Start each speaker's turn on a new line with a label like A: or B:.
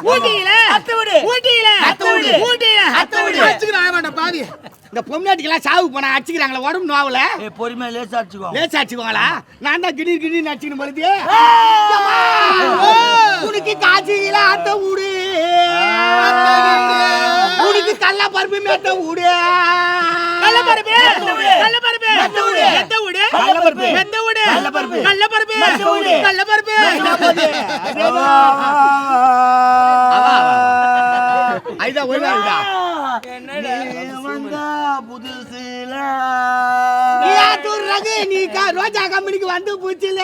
A: ஊட்டியில பாதி இந்த பொம்னாட்டிக்கெல்லாம் சாவு போனா அடிச்சுக்கிறாங்களா உடம்பு நோவல
B: பொறுமையா லேசா
A: அடிச்சுக்குவாங்களா நான் தான் திடீர்னு அடிச்சுக்கணும் பொழுது உனக்கு காய்ச்சியில அத்த ஊடு உனக்கு கல்ல பருப்பு மேட்ட ஊடு புதுசுல நீ ரோஜா கம்பெனிக்கு வந்து பூச்சில